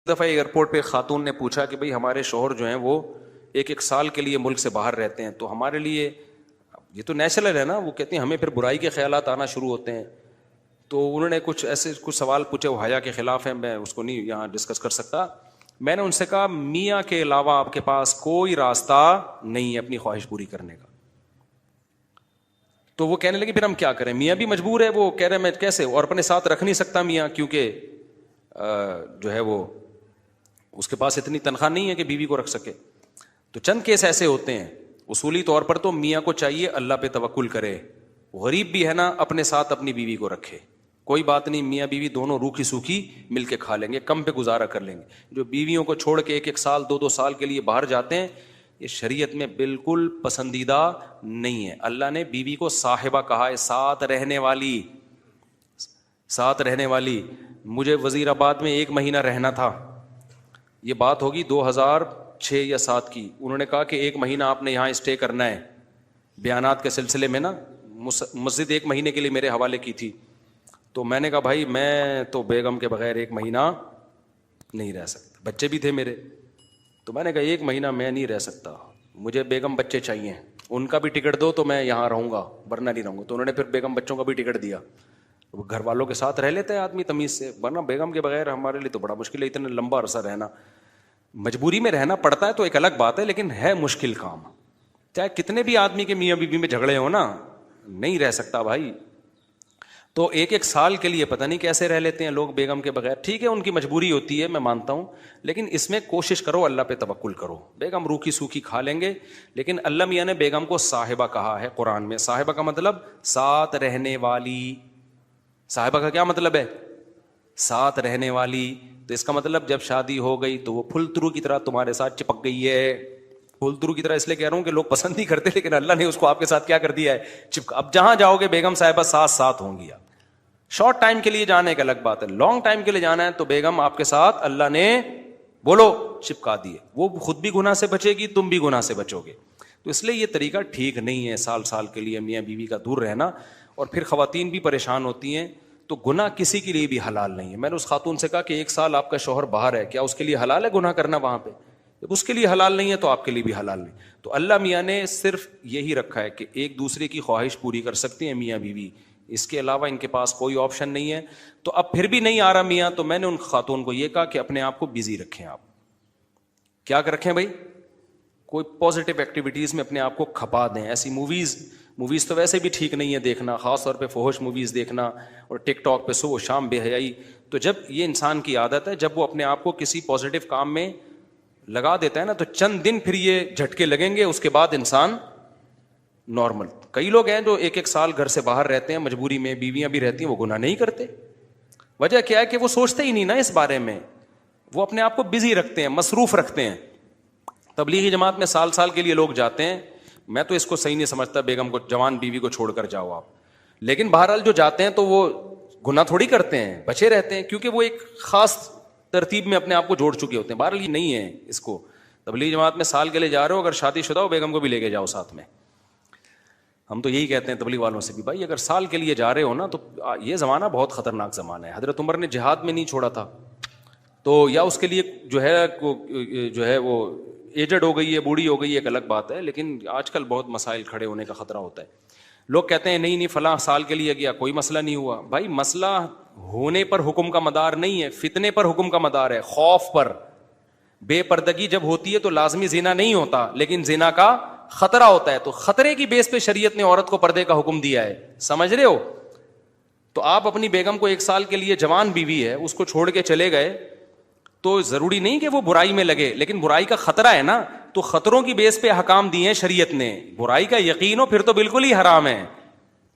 دفعہ ایئرپورٹ پہ خاتون نے پوچھا کہ بھئی ہمارے شوہر جو ہیں وہ ایک ایک سال کے لیے ملک سے باہر رہتے ہیں، تو ہمارے لیے یہ تو نیچرل ہے نا، وہ کہتی ہیں ہمیں پھر برائی کے خیالات آنا شروع ہوتے ہیں. تو انہوں نے کچھ سوال پوچھے، وہ حیا کے خلاف ہیں، میں اس کو نہیں یہاں ڈسکس کر سکتا. میں نے ان سے کہا میاں کے علاوہ آپ کے پاس کوئی راستہ نہیں ہے اپنی خواہش پوری کرنے کا. تو وہ کہنے لگے پھر ہم کیا کریں، میاں بھی مجبور ہے. وہ کہہ رہے میں کیسے، اور اپنے ساتھ رکھ نہیں سکتا میاں، کیونکہ جو ہے وہ اس کے پاس اتنی تنخواہ نہیں ہے کہ بیوی کو رکھ سکے. تو چند کیس ایسے ہوتے ہیں. اصولی طور پر تو میاں کو چاہیے اللہ پہ توکل کرے، غریب بھی ہے نا اپنے ساتھ اپنی بیوی کو رکھے. کوئی بات نہیں، میاں بیوی دونوں روکھی سوکھی مل کے کھا لیں گے، کم پہ گزارا کر لیں گے. جو بیویوں کو چھوڑ کے ایک ایک سال دو سال کے لیے باہر جاتے ہیں، یہ شریعت میں بالکل پسندیدہ نہیں ہے. اللہ نے بیوی کو صاحبہ کہا ہے، ساتھ رہنے والی. ساتھ رہنے والی. مجھے وزیر آباد میں 1 مہینہ رہنا تھا، یہ بات ہوگی 2006 یا 2007 کی. انہوں نے کہا کہ 1 مہینہ آپ نے یہاں اسٹے کرنا ہے. بیانات کے سلسلے میں نا مسجد 1 مہینے کے لیے میرے حوالے کی تھی. تو میں نے کہا بھائی میں تو بیگم کے بغیر 1 مہینہ نہیں رہ سکتا، بچے بھی تھے میرے. تو میں نے کہا 1 مہینہ میں نہیں رہ سکتا، مجھے بیگم بچے چاہیے، ان کا بھی ٹکٹ دو تو میں یہاں رہوں گا، ورنہ نہیں رہوں گا. تو انہوں نے پھر بیگم بچوں کا بھی ٹکٹ دیا. گھر والوں کے ساتھ رہ لیتے ہیں آدمی تمیز سے، ورنہ بیگم کے بغیر ہمارے لیے تو بڑا مشکل ہے اتنا لمبا عرصہ رہنا. مجبوری میں رہنا پڑتا ہے تو ایک الگ بات ہے، لیکن ہے مشکل کام. چاہے کتنے بھی آدمی کے میاں بیوی میں جھگڑے ہو نا، نہیں رہ سکتا بھائی. تو 1 سال کے لیے پتہ نہیں کیسے رہ لیتے ہیں لوگ بیگم کے بغیر. ٹھیک ہے ان کی مجبوری ہوتی ہے، میں مانتا ہوں، لیکن اس میں کوشش کرو اللہ پہ توکل کرو. بیگم روکھی سوکھی کھا لیں گے، لیکن اللہ میاں نے بیگم کو صاحبہ کہا ہے قرآن میں. صاحبہ کا مطلب ساتھ رہنے والی. صاحبہ کا کیا مطلب ہے؟ ساتھ رہنے والی. تو اس کا مطلب جب شادی ہو گئی تو وہ پھلترو کی طرح تمہارے ساتھ چپک گئی ہے. پھلترو کی طرح اس لیے کہہ رہا ہوں کہ لوگ پسند نہیں کرتے، لیکن اللہ نے اس کو آپ کے ساتھ کیا کر دیا ہے، اب جہاں جاؤ گے بیگم صاحبہ ساتھ ہوں گی. آپ شارٹ ٹائم کے لیے جانا ایک الگ بات ہے، لانگ ٹائم کے لیے جانا ہے تو بیگم آپ کے ساتھ اللہ نے بولو چپکا دیے. وہ خود بھی گناہ سے بچے گی، تم بھی گناہ سے بچو گے. تو اس لیے یہ طریقہ ٹھیک نہیں ہے سال کے لیے میاں بیوی کا دور رہنا. اور پھر خواتین بھی پریشان ہوتی ہیں. تو گناہ کسی کے لیے بھی حلال نہیں ہے. میں نے اس خاتون سے کہا کہ 1 سال آپ کا شوہر باہر ہے، کیا اس کے لیے حلال ہے گناہ کرنا وہاں پہ؟ جب اس کے لیے حلال نہیں ہے تو آپ کے لیے بھی حلال نہیں. تو اللہ میاں نے صرف یہی رکھا ہے کہ ایک دوسرے کی خواہش پوری کر سکتے ہیں میاں بیوی، اس کے علاوہ ان کے پاس کوئی آپشن نہیں ہے. تو اب پھر بھی نہیں آ رہا میاں، تو میں نے ان خاتون کو یہ کہا کہ اپنے آپ کو بزی رکھیں. آپ کیا رکھیں بھائی؟ کوئی پازیٹیو ایکٹیویٹیز میں اپنے آپ کو کھپا دیں. ایسی موویز تو ویسے بھی ٹھیک نہیں ہے دیکھنا، خاص طور پہ فحش موویز دیکھنا، اور ٹک ٹاک پہ صبح شام بے حیائی. تو جب یہ انسان کی عادت ہے، جب وہ اپنے آپ کو کسی پازیٹیو کام میں لگا دیتا ہے نا، تو چند دن پھر یہ جھٹکے لگیں گے، اس کے بعد انسان نارمل. کئی لوگ ہیں جو 1 سال گھر سے باہر رہتے ہیں مجبوری میں، بیویاں بھی رہتی ہیں، وہ گناہ نہیں کرتے. وجہ کیا ہے کہ وہ سوچتے ہی نہیں نا اس بارے میں، وہ اپنے آپ کو بزی رکھتے ہیں، مصروف رکھتے ہیں. تبلیغی جماعت میں سال کے لیے لوگ جاتے ہیں. میں تو اس کو صحیح نہیں سمجھتا بیگم کو، جوان بیوی کو چھوڑ کر جاؤ آپ. لیکن بہرحال جو جاتے ہیں تو وہ گناہ تھوڑی کرتے ہیں، بچے رہتے ہیں، کیونکہ وہ ایک خاص ترتیب میں اپنے آپ کو جوڑ چکے ہوتے ہیں. بہرحال یہ نہیں ہے اس کو. تبلیغی جماعت میں سال کے لیے جا رہے ہو، اگر شادی شدہ ہو بیگم کو بھی لے کے جاؤ ساتھ میں. ہم تو یہی کہتے ہیں تبلیغ والوں سے بھی، بھائی اگر سال کے لیے جا رہے ہو نا، تو یہ زمانہ بہت خطرناک زمانہ ہے. حضرت عمر نے جہاد میں نہیں چھوڑا تھا، تو یا اس کے لیے جو ہے وہ ایجڈ ہو گئی ہے، بوڑھی ہو گئی ہے، ایک الگ بات ہے. لیکن آج کل بہت مسائل کھڑے ہونے کا خطرہ ہوتا ہے. لوگ کہتے ہیں نہیں فلاں سال کے لیے گیا کوئی مسئلہ نہیں ہوا. بھائی مسئلہ ہونے پر حکم کا مدار نہیں ہے، فتنے پر حکم کا مدار ہے، خوف پر. بے پردگی جب ہوتی ہے تو لازمی زنا نہیں ہوتا، لیکن زنا کا خطرہ ہوتا ہے. تو خطرے کی بیس پہ شریعت نے عورت کو پردے کا حکم دیا ہے. سمجھ رہے ہو؟ تو آپ اپنی بیگم کو 1 سال کے لیے، جوان بیوی ہے، اس کو چھوڑ کے چلے گئے، تو ضروری نہیں کہ وہ برائی میں لگے، لیکن برائی کا خطرہ ہے نا. تو خطروں کی بیس پہ احکام دیے ہیں شریعت نے. برائی کا یقین ہو پھر تو بالکل ہی حرام ہے.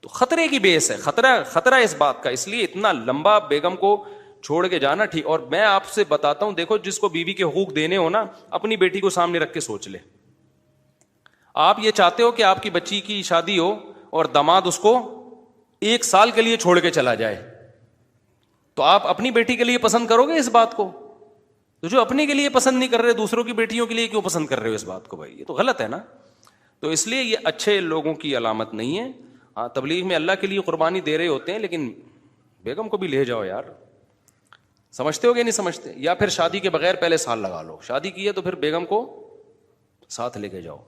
تو خطرے کی بیس ہے، خطرہ اس بات کا. اس لیے اتنا لمبا بیگم کو چھوڑ کے جانا ٹھیک. اور میں آپ سے بتاتا ہوں، دیکھو جس کو بیوی کے حقوق دینے ہو نا، اپنی بیٹی کو سامنے رکھ کے سوچ لے. آپ یہ چاہتے ہو کہ آپ کی بچی کی شادی ہو اور داماد اس کو 1 سال کے لیے چھوڑ کے چلا جائے، تو آپ اپنی بیٹی کے لیے پسند کرو گے اس بات کو؟ تو جو اپنے کے لیے پسند نہیں کر رہے، دوسروں کی بیٹیوں کے لیے کیوں پسند کر رہے ہو اس بات کو؟ بھائی یہ تو غلط ہے نا. تو اس لیے یہ اچھے لوگوں کی علامت نہیں ہے. ہاں تبلیغ میں اللہ کے لیے قربانی دے رہے ہوتے ہیں، لیکن بیگم کو بھی لے جاؤ یار. سمجھتے ہو گے نہیں سمجھتے؟ یا پھر شادی کے بغیر پہلے سال لگا لو، شادی کی ہے تو پھر بیگم کو ساتھ لے کے جاؤ.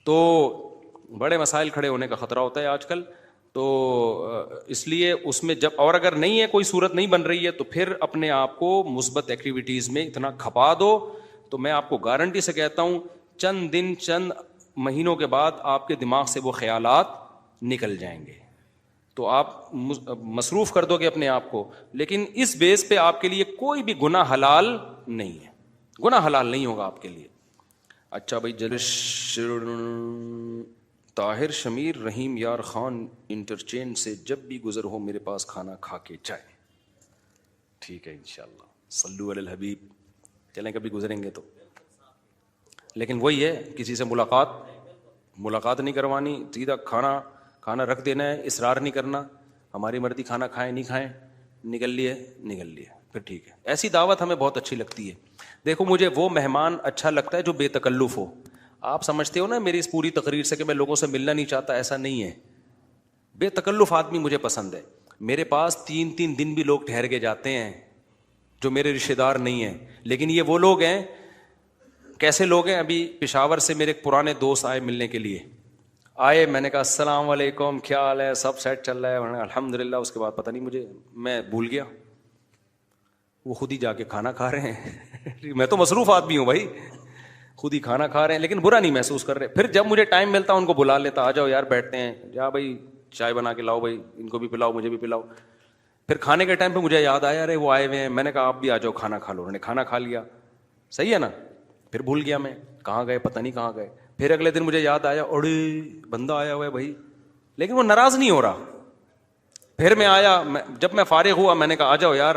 تو بڑے مسائل کھڑے ہونے کا خطرہ ہوتا ہے آج کل. تو اس لیے اس میں جب، اور اگر نہیں ہے کوئی صورت نہیں بن رہی ہے تو پھر اپنے آپ کو مثبت ایکٹیویٹیز میں اتنا کھپا دو. تو میں آپ کو گارنٹی سے کہتا ہوں چند دن چند مہینوں کے بعد آپ کے دماغ سے وہ خیالات نکل جائیں گے. تو آپ مصروف کر دو گے اپنے آپ کو. لیکن اس بیس پہ آپ کے لیے کوئی بھی گناہ حلال نہیں ہے، گناہ حلال نہیں ہوگا آپ کے لیے. اچھا بھائی، طاہر شمیر رحیم یار خان انٹرچینج سے جب بھی گزر ہو میرے پاس کھانا کھا کے جائے. ٹھیک ہے انشاءاللہ، صلو علی الحبیب. چلیں کبھی گزریں گے تو. لیکن وہی ہے، کسی سے ملاقات نہیں کروانی، سیدھا کھانا رکھ دینا ہے، اصرار نہیں کرنا. ہماری مرضی، کھانا کھائیں نہیں کھائیں، نکل لیے پھر ٹھیک ہے. ایسی دعوت ہمیں بہت اچھی لگتی ہے. دیکھو مجھے وہ مہمان اچھا لگتا ہے جو بے تکلف ہو. آپ سمجھتے ہو نا میری اس پوری تقریر سے کہ میں لوگوں سے ملنا نہیں چاہتا، ایسا نہیں ہے. بے تکلف آدمی مجھے پسند ہے. میرے پاس 3 دن بھی لوگ ٹھہر کے جاتے ہیں جو میرے رشتہ دار نہیں ہیں. لیکن یہ وہ لوگ ہیں، کیسے لوگ ہیں؟ ابھی پشاور سے میرے پرانے دوست آئے ملنے کے لیے. آئے، میں نے کہا السلام علیکم، کیا حال ہے، سب سیٹ چل رہا ہے؟ الحمدللہ. اس کے بعد پتہ نہیں میں بھول گیا. وہ خود ہی جا کے کھانا کھا رہے ہیں. میں تو مصروف آدمی ہوں بھائی، خود ہی کھانا کھا رہے ہیں، لیکن برا نہیں محسوس کر رہے. پھر جب مجھے ٹائم ملتا ان کو بلا لیتا، آ جاؤ یار بیٹھتے ہیں، جا بھائی چائے بنا کے لاؤ، بھائی ان کو بھی پلاؤ مجھے بھی پلاؤ. پھر کھانے کے ٹائم پہ مجھے یاد آیا ارے وہ آئے ہوئے ہیں. میں نے کہا آپ بھی آ جاؤ کھانا کھا لو. انہوں نے کھانا کھا لیا. صحیح ہے نا. پھر بھول گیا میں کہاں گئے، پتہ نہیں کہاں گئے. پھر اگلے دن مجھے یاد آیا، اڑے بندہ آیا ہوا ہے بھائی، لیکن وہ ناراض نہیں ہو رہا. پھر میں آیا، جب میں فارغ ہوا میں نے کہا آ جاؤ یار،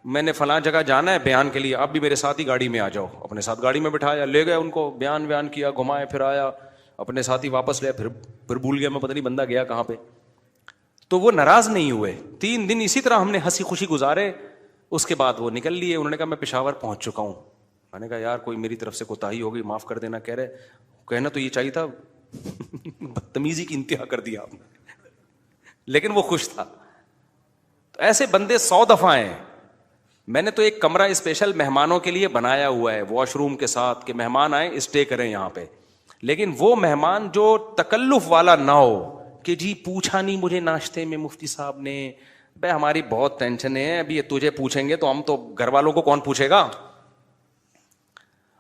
میں نے فلاں جگہ جانا ہے بیان کے لیے، آپ بھی میرے ساتھ ہی گاڑی میں آ جاؤ. اپنے ساتھ گاڑی میں بٹھایا، لے گئے ان کو، بیان کیا، گھمائے، پھر آیا اپنے ساتھ ہی واپس لے. پھر بھول گیا میں، پتہ نہیں بندہ گیا کہاں پہ. تو وہ ناراض نہیں ہوئے. 3 دن اسی طرح ہم نے ہنسی خوشی گزارے. اس کے بعد وہ نکل لیے. انہوں نے کہا میں پشاور پہنچ چکا ہوں. میں نے کہا یار کوئی میری طرف سے کوتاہی ہو گئی، معاف کر دینا. کہہ رہے کہنا تو یہ چاہیے تھا، بدتمیزی کی انتہا کر دیا آپ نے. لیکن وہ خوش تھا. تو ایسے بندے 100 دفعہ ہیں. میں نے تو ایک کمرہ اسپیشل مہمانوں کے لیے بنایا ہوا ہے، واش روم کے ساتھ، کہ مہمان آئیں اسٹے کریں یہاں پہ. لیکن وہ مہمان جو تکلف والا نہ ہو کہ جی پوچھا نہیں مجھے ناشتے میں مفتی صاحب نے، بھائی ہماری بہت ٹینشن ہے، ابھی یہ تجھے پوچھیں گے تو ہم تو گھر والوں کو کون پوچھے گا.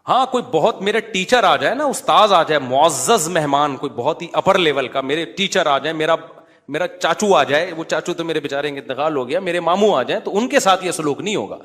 ہاں کوئی بہت میرے ٹیچر آ جائے نا، استاذ آ جائے، معزز مہمان، کوئی بہت ہی اپر لیول کا میرے ٹیچر آ جائے، میرا چاچو آ جائے، وہ چاچو تو میرے بیچارے انتقال ہو گیا، میرے ماموں آ جائیں، تو ان کے ساتھ یہ سلوک نہیں ہوگا.